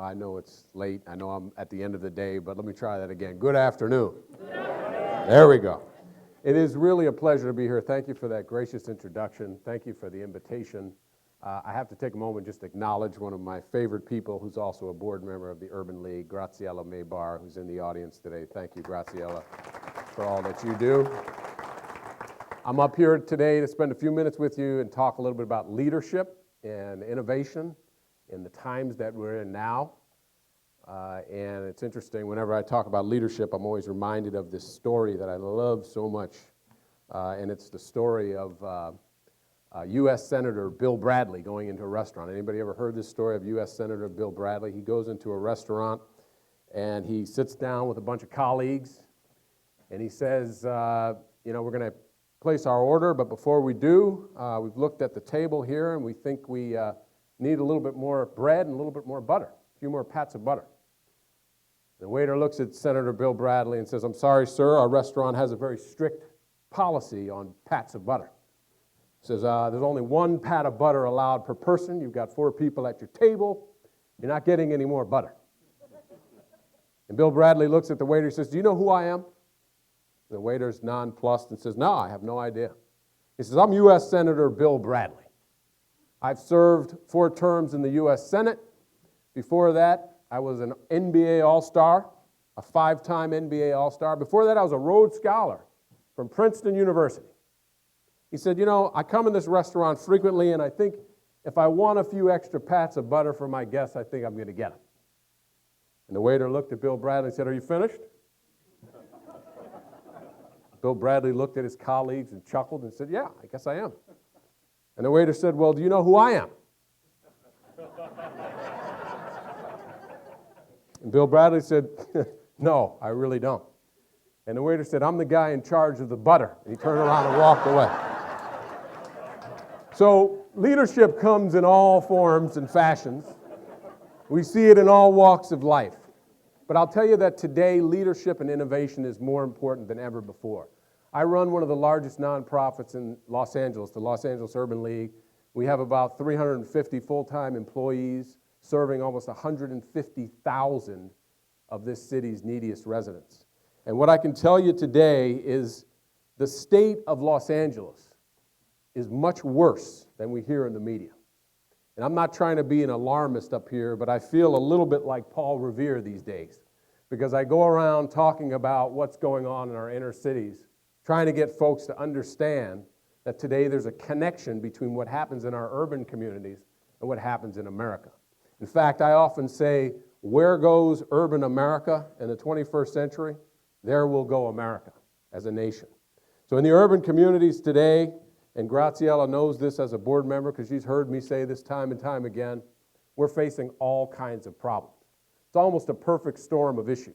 I know it's late. I know I'm at the end of the day, but let me try that again. Good afternoon. Good afternoon. There we go. It is really a pleasure to be here. Thank you for that gracious introduction. Thank you for the invitation. I have to take a moment just to acknowledge one of my favorite people who's also a board member of the Urban League, Graziella Maybar, who's in the audience today. Thank you, Graziella, for all that you do. I'm up here today to spend a few minutes with you and talk a little bit about leadership and innovation in the times that we're in now. And it's interesting, whenever I talk about leadership, I'm always reminded of this story that I love so much. And it's the story of U.S. Senator Bill Bradley going into a restaurant. Anybody ever heard this story of U.S. Senator Bill Bradley? He goes into a restaurant and he sits down with a bunch of colleagues and he says, we're going to place our order, but before we do, we've looked at the table here and we think we need a little bit more bread and a little bit more butter, a few more pats of butter. The waiter looks at Senator Bill Bradley and says, "I'm sorry, sir, our restaurant has a very strict policy on pats of butter." He says, there's only one pat of butter allowed per person. You've got 4 people at your table. You're not getting any more butter. And Bill Bradley looks at the waiter and says, "Do you know who I am?" The waiter's nonplussed and says, "No, I have no idea." He says, "I'm U.S. Senator Bill Bradley. I've served 4 terms in the U.S. Senate. Before that, I was an NBA All-Star, a 5-time NBA All-Star. Before that, I was a Rhodes Scholar from Princeton University." He said, "I come in this restaurant frequently, and I think if I want a few extra pats of butter for my guests, I think I'm going to get them." And the waiter looked at Bill Bradley and said, "Are you finished?" Bill Bradley looked at his colleagues and chuckled and said, "Yeah, I guess I am." And the waiter said, "Well, do you know who I am?" And Bill Bradley said, "No, I really don't." And the waiter said, "I'm the guy in charge of the butter." And he turned around and walked away. So leadership comes in all forms and fashions. We see it in all walks of life. But I'll tell you that today, leadership and innovation is more important than ever before. I run one of the largest nonprofits in Los Angeles, the Los Angeles Urban League. We have about 350 full-time employees serving almost 150,000 of this city's neediest residents. And what I can tell you today is the state of Los Angeles is much worse than we hear in the media. And I'm not trying to be an alarmist up here, but I feel a little bit like Paul Revere these days because I go around talking about what's going on in our inner cities, trying to get folks to understand that today there's a connection between what happens in our urban communities and what happens in America. In fact, I often say, where goes urban America in the 21st century? There will go America as a nation. So in the urban communities today, and Graziella knows this as a board member because she's heard me say this time and time again, we're facing all kinds of problems. It's almost a perfect storm of issues.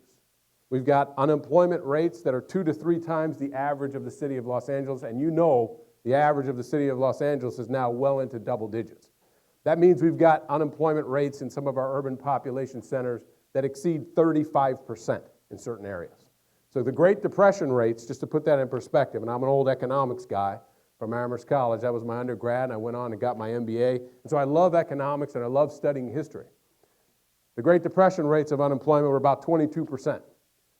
We've got unemployment rates that are 2 to 3 times the average of the city of Los Angeles, and the average of the city of Los Angeles is now well into double digits. That means we've got unemployment rates in some of our urban population centers that exceed 35% in certain areas. So the Great Depression rates, just to put that in perspective, and I'm an old economics guy from Amherst College. That was my undergrad, and I went on and got my MBA. And so I love economics, and I love studying history. The Great Depression rates of unemployment were about 22%.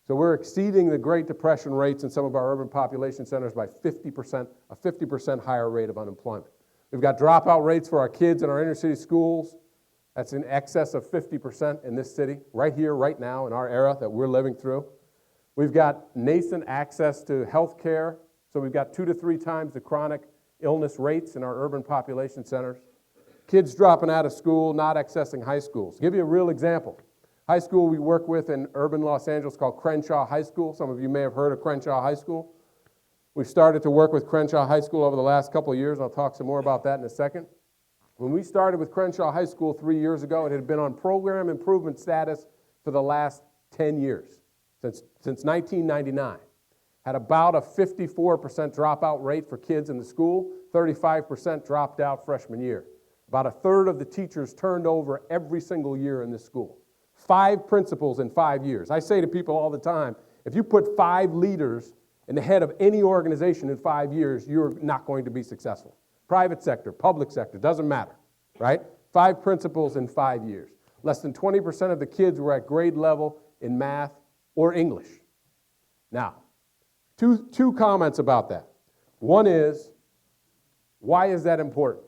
So we're exceeding the Great Depression rates in some of our urban population centers by 50%, a 50% higher rate of unemployment. We've got dropout rates for our kids in our inner city schools. That's in excess of 50% in this city, right here, right now, in our era that we're living through. We've got nascent access to health care. So we've got 2 to 3 times the chronic illness rates in our urban population centers. Kids dropping out of school, not accessing high schools. Give you a real example. High school we work with in urban Los Angeles called Crenshaw High School. Some of you may have heard of Crenshaw High School. We've started to work with Crenshaw High School over the last couple of years. I'll talk some more about that in a second. When we started with Crenshaw High School 3 years ago, it had been on program improvement status for the last 10 years, since 1999. Had about a 54% dropout rate for kids in the school, 35% dropped out freshman year. About a third of the teachers turned over every single year in this school. 5 principals in 5 years. I say to people all the time, if you put 5 leaders in the head of any organization in 5 years, you're not going to be successful. Private sector, public sector, doesn't matter, right? 5 principals in 5 years. Less than 20% of the kids were at grade level in math or English. Now, two comments about that. One is, why is that important?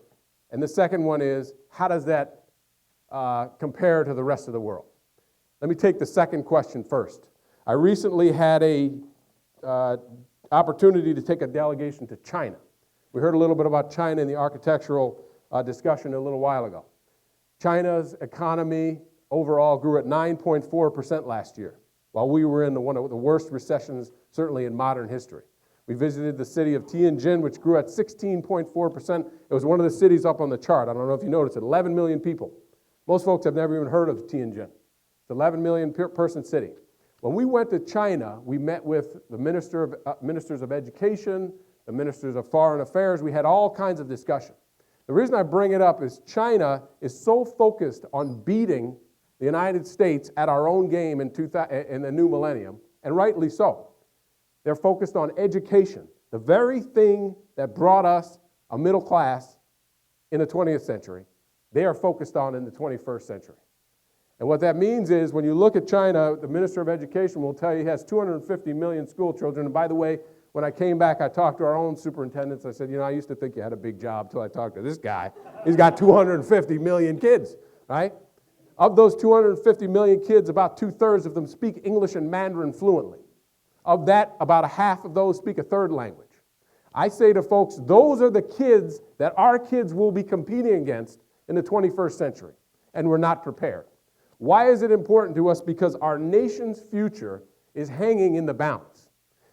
And the second one is, how does that compare to the rest of the world? Let me take the second question first. I recently had a opportunity to take a delegation to China. We heard a little bit about China in the architectural discussion a little while ago. China's economy overall grew at 9.4% last year, while we were in one of the worst recessions, certainly in modern history. We visited the city of Tianjin, which grew at 16.4%. It was one of the cities up on the chart. I don't know if you noticed it, 11 million people. Most folks have never even heard of Tianjin. It's an 11 million person city. When we went to China, we met with the ministers of education, the ministers of foreign affairs. We had all kinds of discussion. The reason I bring it up is China is so focused on beating the United States at our own game in the new millennium, and rightly so. They're focused on education, the very thing that brought us a middle class in the 20th century. They are focused on in the 21st century. And what that means is when you look at China, the Minister of Education will tell you he has 250 million school children. And by the way, when I came back, I talked to our own superintendents. I said, I used to think you had a big job until I talked to this guy. He's got 250 million kids, right? Of those 250 million kids, about 2/3 of them speak English and Mandarin fluently. Of that, about a half of those speak a third language. I say to folks, those are the kids that our kids will be competing against in the 21st century, and we're not prepared. Why is it important to us? Because our nation's future is hanging in the balance.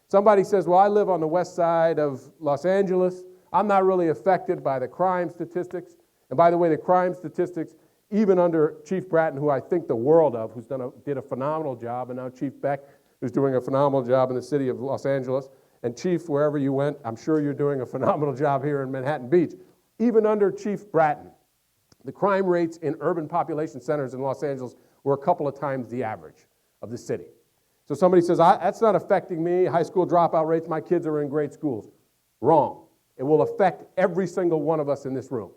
Somebody says, well, I live on the west side of Los Angeles. I'm not really affected by the crime statistics. And by the way, the crime statistics, even under Chief Bratton, who I think the world of, did a phenomenal job, and now Chief Beck, who's doing a phenomenal job in the city of Los Angeles, and Chief, wherever you went, I'm sure you're doing a phenomenal job here in Manhattan Beach. Even under Chief Bratton, the crime rates in urban population centers in Los Angeles were a couple of times the average of the city. So somebody says, that's not affecting me, high school dropout rates, my kids are in great schools. Wrong. It will affect every single one of us in this room.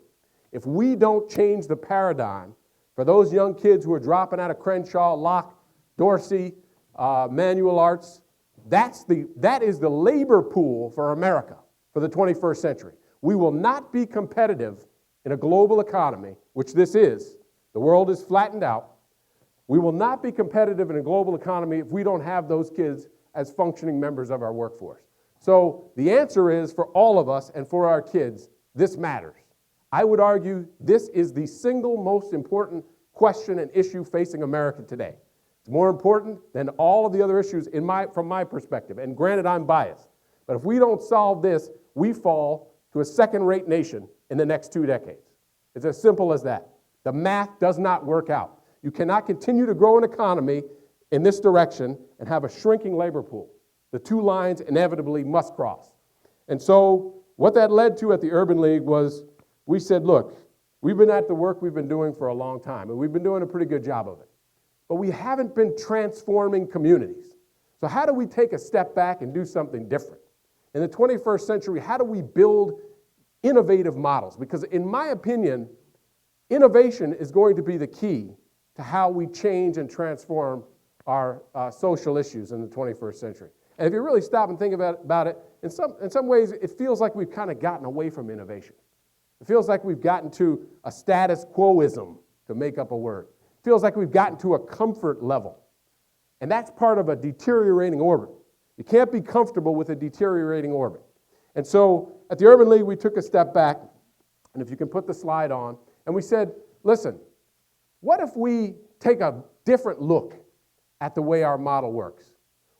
If we don't change the paradigm for those young kids who are dropping out of Crenshaw, Locke, Dorsey, Manual Arts, that is the labor pool for America for the 21st century. We will not be competitive in a global economy, which this is. The world is flattened out. We will not be competitive in a global economy if we don't have those kids as functioning members of our workforce. So the answer is, for all of us and for our kids, this matters. I would argue this is the single most important question and issue facing America today. It's more important than all of the other issues from my perspective. And granted, I'm biased. But if we don't solve this, we fall to a second-rate nation in the next 2 decades. It's as simple as that. The math does not work out. You cannot continue to grow an economy in this direction and have a shrinking labor pool. The two lines inevitably must cross. And so what that led to at the Urban League was we said, look, we've been at the work we've been doing for a long time, and we've been doing a pretty good job of it. But we haven't been transforming communities. So how do we take a step back and do something different? In the 21st century, how do we build innovative models? Because in my opinion, innovation is going to be the key to how we change and transform our social issues in the 21st century. And if you really stop and think about it, in some ways, it feels like we've kind of gotten away from innovation. It feels like we've gotten to a status quoism, to make up a word. It feels like we've gotten to a comfort level. And that's part of a deteriorating orbit. You can't be comfortable with a deteriorating orbit. And so at the Urban League, we took a step back, and if you can put the slide on, and we said, listen, what if we take a different look at the way our model works?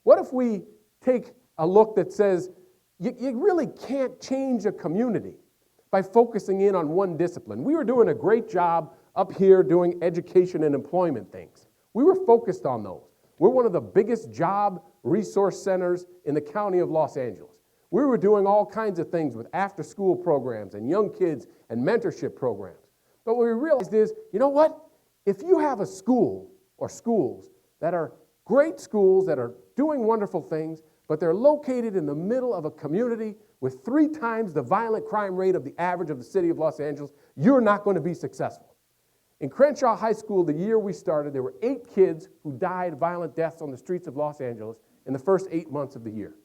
What if we take a look that says you really can't change a community by focusing in on one discipline? We were doing a great job up here doing education and employment things. We were focused on those. We're one of the biggest job resource centers in the county of Los Angeles. We were doing all kinds of things with after-school programs and young kids and mentorship programs. But what we realized is, you know what? If you have a school or schools that are great schools that are doing wonderful things, but they're located in the middle of a community with 3 times the violent crime rate of the average of the city of Los Angeles, you're not going to be successful. In Crenshaw High School, the year we started, there were 8 kids who died violent deaths on the streets of Los Angeles in the first 8 months of the year.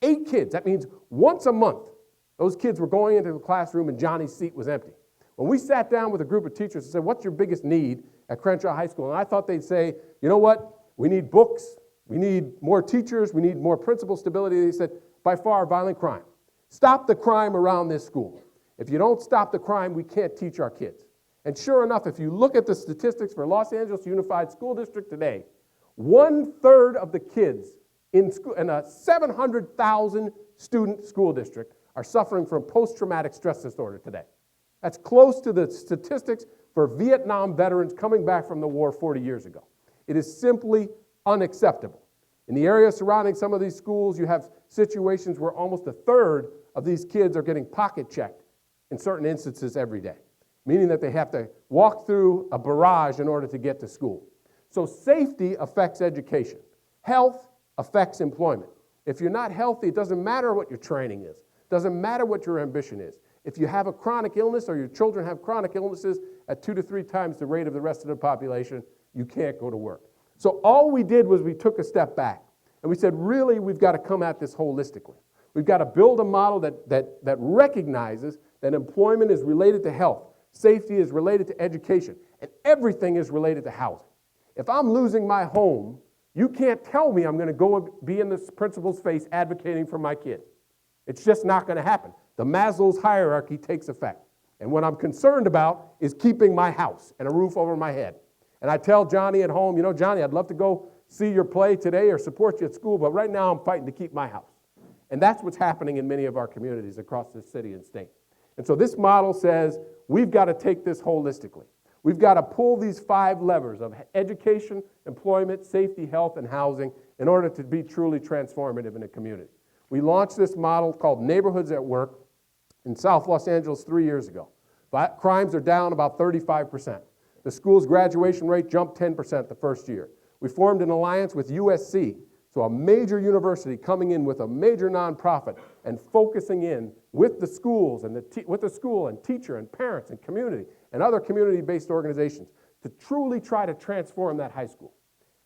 8 kids. That means once a month, those kids were going into the classroom and Johnny's seat was empty. When we sat down with a group of teachers and said, what's your biggest need at Crenshaw High School? And I thought they'd say, you know what? We need books. We need more teachers. We need more principal stability. They said, by far, violent crime. Stop the crime around this school. If you don't stop the crime, we can't teach our kids. And sure enough, if you look at the statistics for Los Angeles Unified School District today, 1/3 of the kids in a 700,000 student school district are suffering from post-traumatic stress disorder today. That's close to the statistics for Vietnam veterans coming back from the war 40 years ago. It is simply unacceptable. In the area surrounding some of these schools, you have situations where almost 1/3 of these kids are getting pocket checked in certain instances every day, meaning that they have to walk through a barrage in order to get to school. So safety affects education. Health affects employment. If you're not healthy, it doesn't matter what your training is. It doesn't matter what your ambition is. If you have a chronic illness or your children have chronic illnesses at 2 to 3 times the rate of the rest of the population, you can't go to work. So all we did was we took a step back and we said, really, we've got to come at this holistically. We've got to build a model that recognizes that employment is related to health, safety is related to education, and everything is related to housing. If I'm losing my home, you can't tell me I'm going to go and be in this principal's face advocating for my kid. It's just not going to happen. The Maslow's hierarchy takes effect. And what I'm concerned about is keeping my house and a roof over my head. And I tell Johnny at home, you know, Johnny, I'd love to go see your play today or support you at school, but right now I'm fighting to keep my house. And that's what's happening in many of our communities across this city and state. And so this model says we've got to take this holistically. We've got to pull these 5 levers of education, employment, safety, health, and housing in order to be truly transformative in a community. We launched this model called Neighborhoods at Work in South Los Angeles 3 years ago. Crimes are down about 35%. The school's graduation rate jumped 10% the first year. We formed an alliance with USC, so a major university coming in with a major nonprofit and focusing in with the schools and with the school and teacher and parents and community and other community-based organizations to truly try to transform that high school.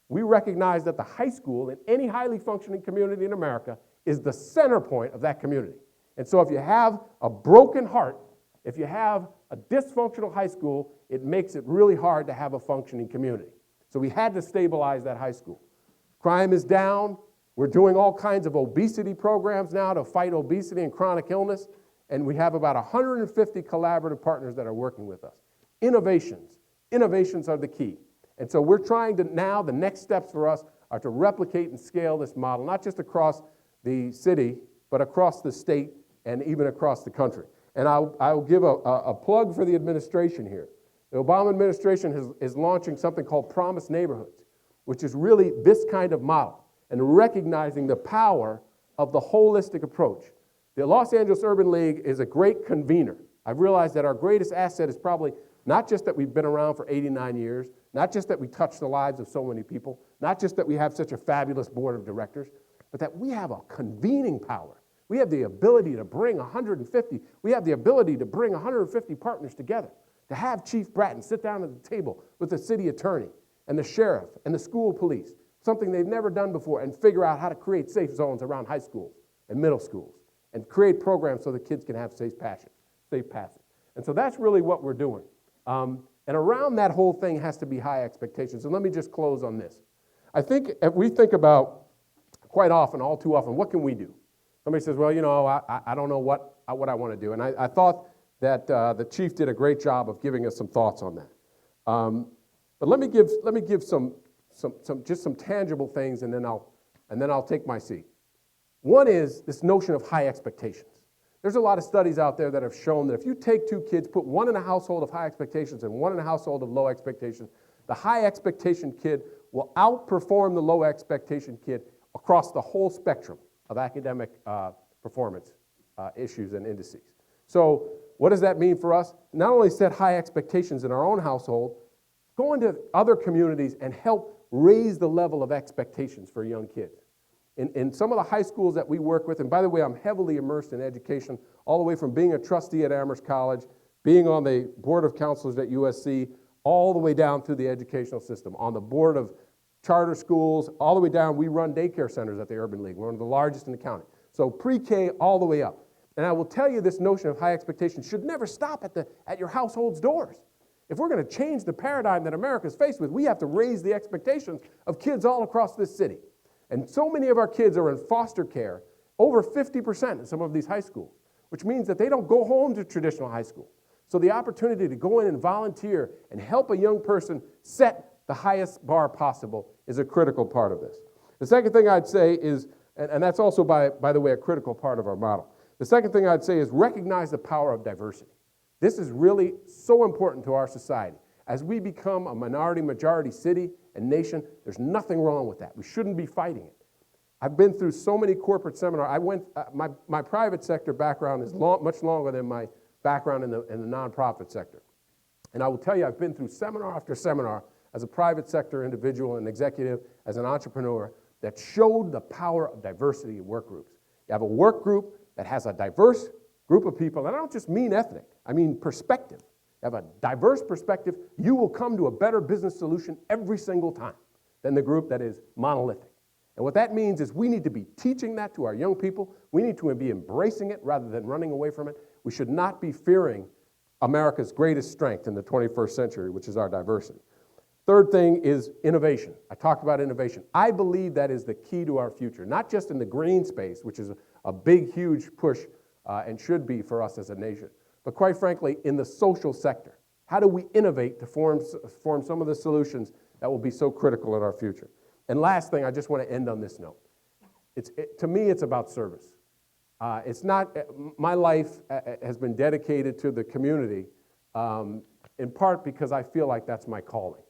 We recognize that the high school in any highly functioning community in America is the center point of that community. And so if you have a broken heart, if you have a dysfunctional high school, it makes it really hard to have a functioning community. So we had to stabilize that high school. Crime is down. We're doing all kinds of obesity programs now to fight obesity and chronic illness, and we have about 150 collaborative partners that are working with us. Innovations are the key. And so we're trying to now, the next steps for us are to replicate and scale this model, not just across the city, but across the state and even across the country. And I'll give a plug for the administration here. The Obama administration is launching something called Promise Neighborhoods, which is really this kind of model and recognizing the power of the holistic approach. The Los Angeles Urban League is a great convener. I've realized that our greatest asset is probably not just that we've been around for 89 years, not just that we touch the lives of so many people, not just that we have such a fabulous board of directors, but that we have a convening power. We have the ability to bring 150, we have the ability to bring 150 partners together, to have Chief Bratton sit down at the table with the city attorney and the sheriff and the school police, something they've never done before, and figure out how to create safe zones around high schools and middle schools and create programs so the kids can have safe passage. And so that's really what we're doing. And around that whole thing has to be high expectations. And let me just close on this. I think if we think about quite often, all too often, what can we do? Somebody says, well, you know, I don't know what I want to do. And I thought that the chief did a great job of giving us some thoughts on that. But let me give some tangible things, and then I'll take my seat. One is this notion of high expectations. There's a lot of studies out there that have shown that if you take 2 kids, put one in a household of high expectations and one in a household of low expectations, the high expectation kid will outperform the low expectation kid across the whole spectrum of academic performance issues and indices. So what does that mean for us? Not only set high expectations in our own household, go into other communities and help raise the level of expectations for young kids. In some of the high schools that we work with, and by the way, I'm heavily immersed in education, all the way from being a trustee at Amherst College, being on the board of counselors at USC, all the way down through the educational system, on the board of charter schools, all the way down. We run daycare centers at the Urban League, one of the largest in the county. So pre-K all the way up. And I will tell you, this notion of high expectations should never stop at your household's doors. If we're going to change the paradigm that America's faced with, we have to raise the expectations of kids all across this city. And so many of our kids are in foster care, over 50% in some of these high schools, which means that they don't go home to traditional high school. So the opportunity to go in and volunteer and help a young person set the highest bar possible is a critical part of this. The second thing I'd say is, and that's also, by the way, a critical part of our model. The second thing I'd say is recognize the power of diversity. This is really so important to our society. As we become a minority-majority city and nation, there's nothing wrong with that. We shouldn't be fighting it. I've been through so many corporate seminars. My private sector background is much longer than my background in the nonprofit sector. And I will tell you, I've been through seminar after seminar as a private sector individual and executive, as an entrepreneur, that showed the power of diversity in work groups. You have a work group that has a diverse group of people, and I don't just mean ethnic, I mean perspective. You have a diverse perspective, you will come to a better business solution every single time than the group that is monolithic. And what that means is we need to be teaching that to our young people. We need to be embracing it rather than running away from it. We should not be fearing America's greatest strength in the 21st century, which is our diversity. Third thing is innovation. I talked about innovation. I believe that is the key to our future, not just in the green space, which is a big, huge push and should be for us as a nation, but quite frankly, in the social sector. How do we innovate to form some of the solutions that will be so critical in our future? And last thing, I just want to end on this note. To me, it's about service. It's not, my life has been dedicated to the community, in part because I feel like that's my calling.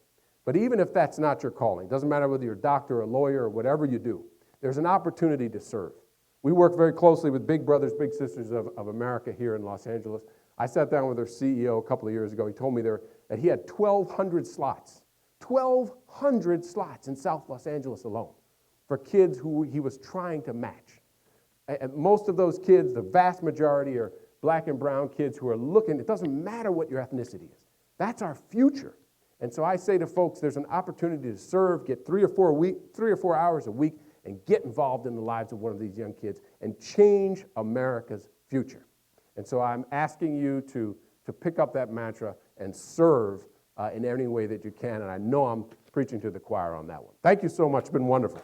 But even if that's not your calling, doesn't matter whether you're a doctor, a lawyer, or whatever you do, there's an opportunity to serve. We work very closely with Big Brothers, Big Sisters of America here in Los Angeles. I sat down with their CEO a couple of years ago. He told me that he had 1,200 slots. 1,200 slots in South Los Angeles alone for kids who he was trying to match. And most of those kids, the vast majority, are black and brown kids who are looking. It doesn't matter what your ethnicity is. That's our future. And so I say to folks, there's an opportunity to serve, get 3 or 4 hours a week, and get involved in the lives of one of these young kids and change America's future. And so I'm asking you to pick up that mantra and serve in any way that you can, and I know I'm preaching to the choir on that one. Thank you so much. It's been wonderful.